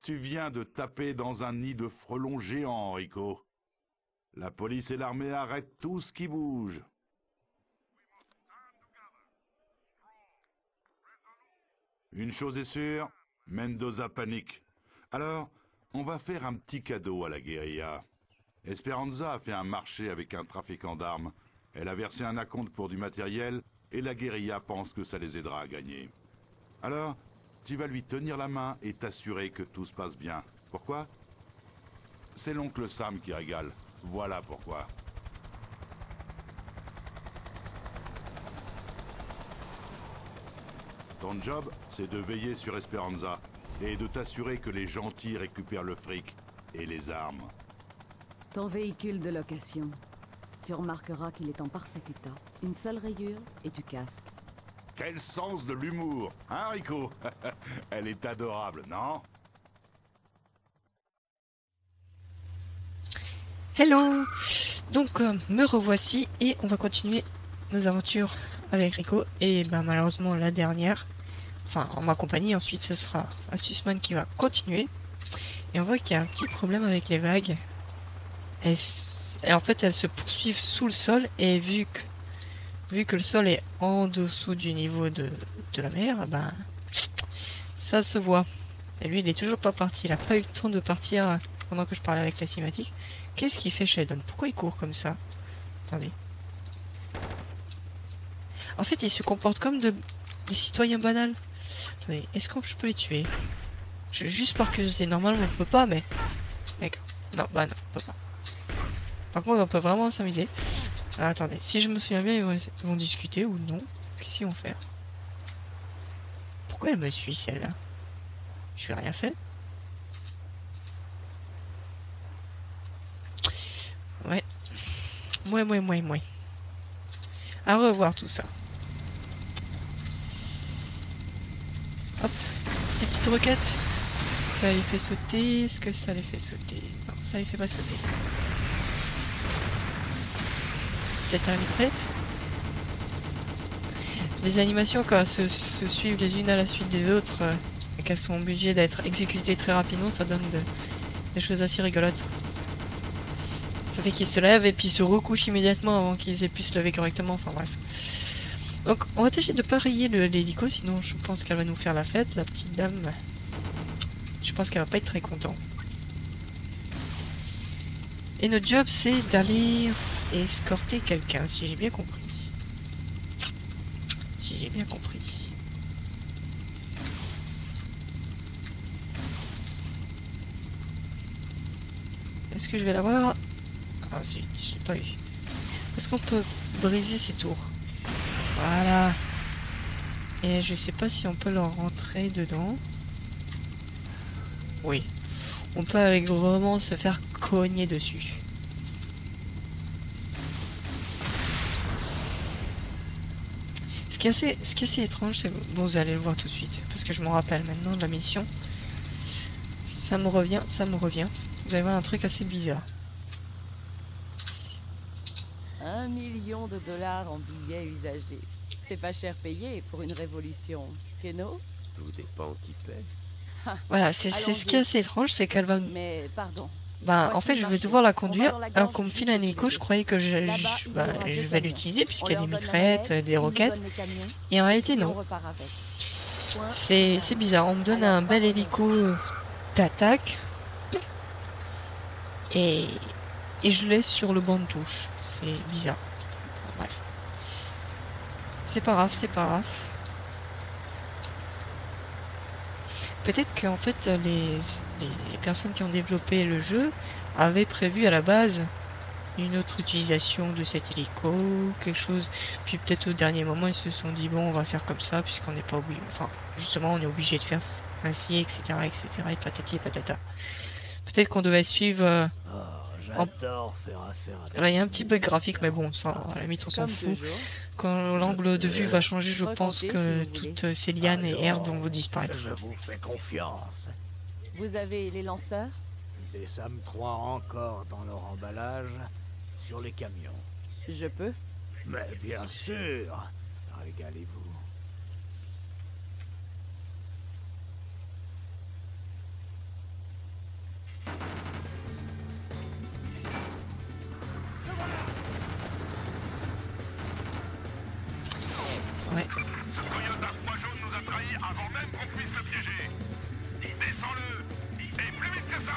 Tu viens de taper dans un nid de frelons géants, Rico. La police et l'armée arrêtent tout ce qui bouge. Une chose est sûre, Mendoza panique. Alors, on va faire un petit cadeau à la guérilla. Esperanza a fait un marché avec un trafiquant d'armes. Elle a versé un acompte pour du matériel et la guérilla pense que ça les aidera à gagner. Alors, tu vas lui tenir la main et t'assurer que tout se passe bien. Pourquoi? C'est l'oncle Sam qui régale. Voilà pourquoi. Ton job, c'est de veiller sur Esperanza et de t'assurer que les gentils récupèrent le fric et les armes. Ton véhicule de location. Tu remarqueras qu'il est en parfait état. Une seule rayure et tu casques. Quel sens de l'humour, hein Rico? Elle est adorable, non? Hello. Donc me revoici et on va continuer nos aventures avec Rico. Et ben malheureusement la dernière, enfin en ma compagnie, ensuite ce sera Asusman qui va continuer. Et on voit qu'il y a un petit problème avec les vagues. Et en fait elles se poursuivent sous le sol et vu que le sol est en dessous du niveau de la mer, ben ça se voit. Et lui il est toujours pas parti, il a pas eu le temps de partir pendant que je parlais avec la cinématique. Qu'est-ce qu'il fait Sheldon? Pourquoi il court comme ça? Attendez. En fait, il se comporte comme des citoyens banals. Attendez, est-ce que je peux les tuer? Juste parce que c'est normal, on peut pas, mais... D'accord. Non, bah non, on peut pas. Par contre, on peut vraiment s'amuser. Ah, attendez, si je me souviens bien, ils vont discuter ou non. Qu'est-ce qu'ils vont faire? Pourquoi elle me suit, celle-là? Je lui ai rien fait. Ouais. Mouais. À revoir tout ça. Hop, des petites roquettes. Ça les fait sauter. Est-ce que ça les fait sauter? Non, ça les fait pas sauter. Peut-être un mitraillette. Les animations, quand elles se suivent les unes à la suite des autres, et qu'elles sont obligées d'être exécutées très rapidement, ça donne des choses assez rigolotes. Ça fait qu'ils se lèvent et puis se recouchent immédiatement avant qu'ils aient pu se lever correctement. Enfin bref. Donc on va tâcher de pas rayer l'hélico, sinon je pense qu'elle va nous faire la fête, la petite dame. Je pense qu'elle va pas être très contente. Et notre job c'est d'aller escorter quelqu'un, si j'ai bien compris. Si j'ai bien compris. Est-ce que je vais l'avoir? Ah zut, je l'ai pas eu. Est-ce qu'on peut briser ces tours? Voilà. Et je sais pas si on peut leur rentrer dedans. Oui. On peut avec vraiment se faire cogner dessus. Ce qui est assez étrange, c'est... Bon, vous allez le voir tout de suite. Parce que je me rappelle maintenant de la mission. Ça me revient. Vous allez voir un truc assez bizarre. 1 million de dollars en billets usagés. C'est pas cher payé pour une révolution. Keno? Tout dépend qui paie. Voilà, c'est ce qui est assez étrange, c'est qu'elle va... Mais pardon. Bah, en Voici fait, le je vais marché. devoir la On va conduire, dans la alors gorge qu'on me juste file un au-dessus hélico, des je deux. croyais que Là-bas, il y aura je deux vais camions. l'utiliser, puisqu'il y a On des leur donne la mitraillettes, mallette, des ils nous roquettes, donnent les camions, et en réalité, et on non. repart avec. Point C'est bizarre, on me donne Alors, un bel vamos. hélico d'attaque, et je laisse sur le banc de touche. C'est bizarre. Bref. C'est pas grave, c'est pas grave. Peut-être qu'en fait, les personnes qui ont développé le jeu avaient prévu à la base une autre utilisation de cet hélico, quelque chose. Puis peut-être au dernier moment, ils se sont dit bon, on va faire comme ça, puisqu'on n'est pas obligé. Enfin, justement, on est obligé de faire ainsi, etc., et patati et patata. Peut-être qu'on devait suivre. Oh, En... j'adore faire affaire avec Là, il y a un vous, petit bug graphique, mais Esperanza. bon, ça, à la limite, on s'en Comme fout. toujours. Quand l'angle de vue va changer, je pense Recomptez, que si vous voulez. toutes ces lianes et herbes vont Alors, disparaître. je vous fais confiance. Vous avez les lanceurs? Des SAM 3 encore dans leur emballage, sur les camions. Je peux. Mais bien sûr, régalez-vous. Sans-le. Et plus vite que ça.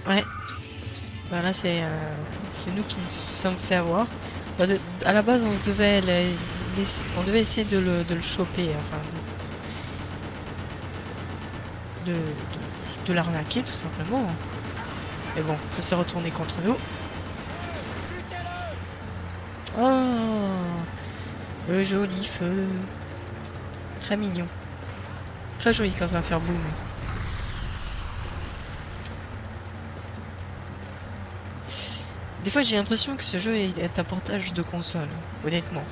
Ouais. Voilà, c'est nous qui nous sommes fait avoir. Bah, à la base, on devait essayer de le choper, enfin, de l'arnaquer tout simplement. Mais bon, ça s'est retourné contre nous. Oh, le joli feu. Très mignon. Très joli quand ça va faire boum. Des fois, j'ai l'impression que ce jeu est un portage de console, honnêtement.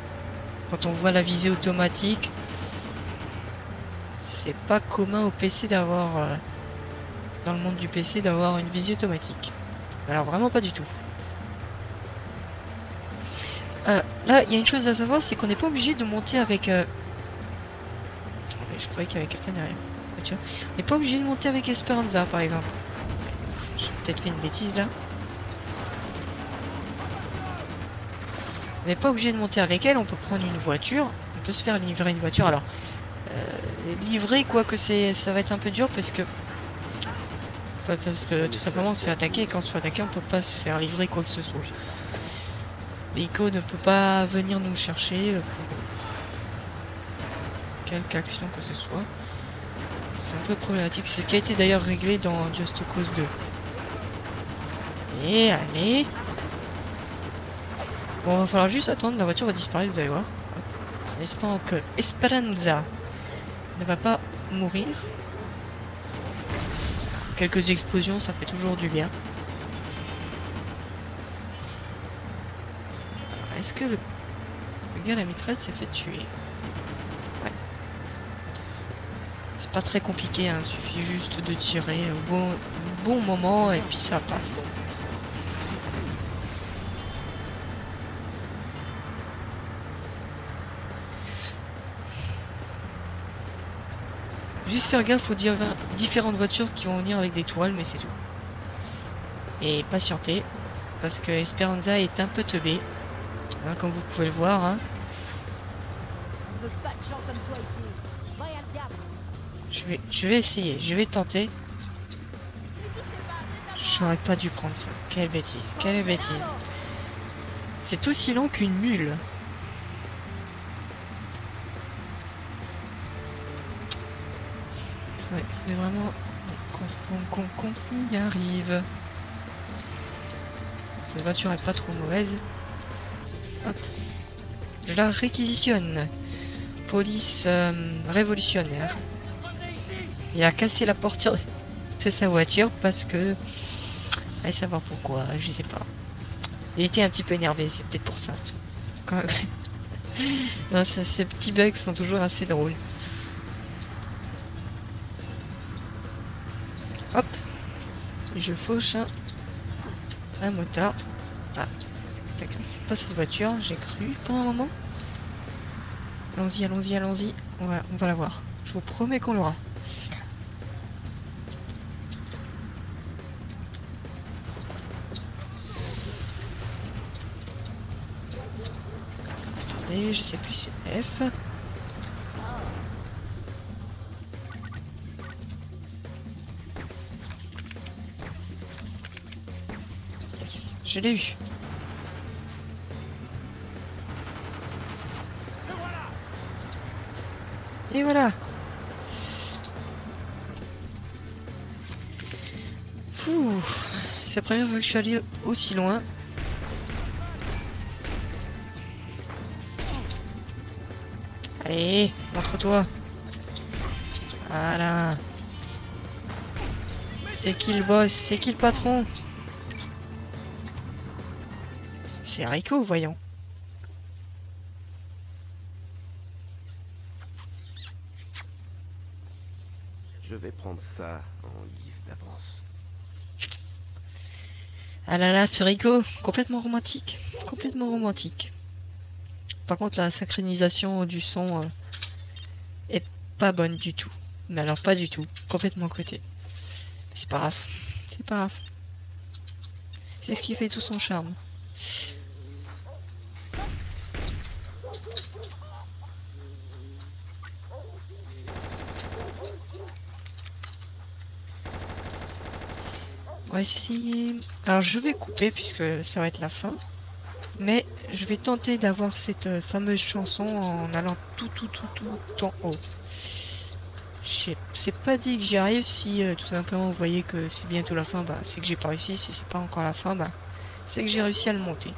Quand on voit la visée automatique, c'est pas commun au PC d'avoir, dans le monde du PC, d'avoir une visée automatique. Alors vraiment pas du tout. Là, il y a une chose à savoir, c'est qu'on n'est pas obligé de monter avec... Attendez, je croyais qu'il y avait quelqu'un derrière. On n'est pas obligé de monter avec Esperanza, par exemple. J'ai peut-être fait une bêtise là. On n'est pas obligé de monter avec elle, on peut prendre une voiture, on peut se faire livrer une voiture. Alors, livrer, quoique ça va être un peu dur parce que tout simplement on se fait attaquer et quand on se fait attaquer on peut pas se faire livrer quoi que ce soit. Rico ne peut pas venir nous chercher pour quelque action que ce soit. C'est un peu problématique, c'est ce qui a été d'ailleurs réglé dans Just Cause 2. Et allez. Bon, il va falloir juste attendre, la voiture va disparaître, vous allez voir. En espérant que Esperanza ne va pas mourir. Quelques explosions, ça fait toujours du bien. Est-ce que le gars à la mitraille s'est fait tuer? Ouais. C'est pas très compliqué, hein. Il suffit juste de tirer au bon moment et puis ça passe. Juste faire gaffe aux différentes voitures qui vont venir avec des toiles, mais c'est tout. Et patienter, parce que Esperanza est un peu teubé, hein, comme vous pouvez le voir. Hein. Je vais essayer, je vais tenter. J'aurais pas dû prendre ça. Quelle bêtise, quelle bêtise. C'est aussi long qu'une mule. Ouais, c'est vraiment qu'on y arrive. Cette voiture est pas trop mauvaise. Hop. Je la réquisitionne. Police révolutionnaire. Il a cassé la portière de sa voiture parce que... Allez savoir pourquoi, je sais pas. Il était un petit peu énervé, c'est peut-être pour ça. Non, ces petits bugs sont toujours assez drôles. Hop, je fauche un motard. Ah, c'est pas cette voiture, j'ai cru pendant un moment. Allons-y, allons-y, allons-y. On va la voir. Je vous promets qu'on l'aura. Attendez, je sais plus si c'est F. Je l'ai eu. Et voilà. C'est la première fois que je suis allé aussi loin. Allez, montre-toi. Voilà. C'est qui le boss? C'est qui le patron? C'est Rico, voyons. Je vais prendre ça en guise d'avance. Ah là là, ce Rico, complètement romantique. Complètement romantique. Par contre, la synchronisation du son est pas bonne du tout. Mais alors, pas du tout. Complètement côté. C'est pas grave. C'est pas grave. C'est ce qui fait tout son charme. va essayer... Alors je vais couper puisque ça va être la fin. Mais je vais tenter d'avoir cette fameuse chanson en allant tout en haut. C'est pas dit que j'y arrive. Si tout simplement vous voyez que c'est bientôt la fin, bah c'est que j'ai pas réussi. Si c'est pas encore la fin, bah c'est que j'ai réussi à le monter.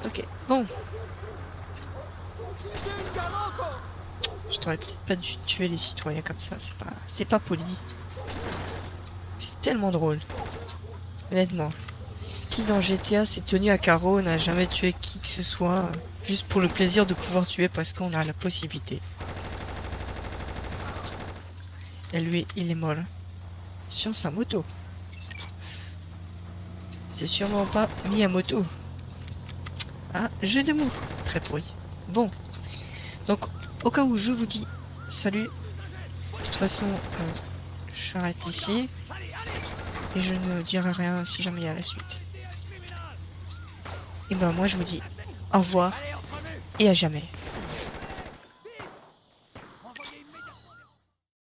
Ok, bon. Je t'aurais peut-être pas dû tuer les citoyens comme ça. C'est pas poli. C'est tellement drôle. Honnêtement. Qui dans GTA s'est tenu à carreau n'a jamais tué qui que ce soit juste pour le plaisir de pouvoir tuer parce qu'on a la possibilité. Et lui, il est mort. Sur sa moto. C'est sûrement pas Miyamoto. Ah, jeu de mots. Très pourri. Bon. Donc, au cas où je vous dis salut. De toute façon, j'arrête ici. Et je ne dirai rien si jamais il y a la suite. Et ben moi je vous dis au revoir et à jamais.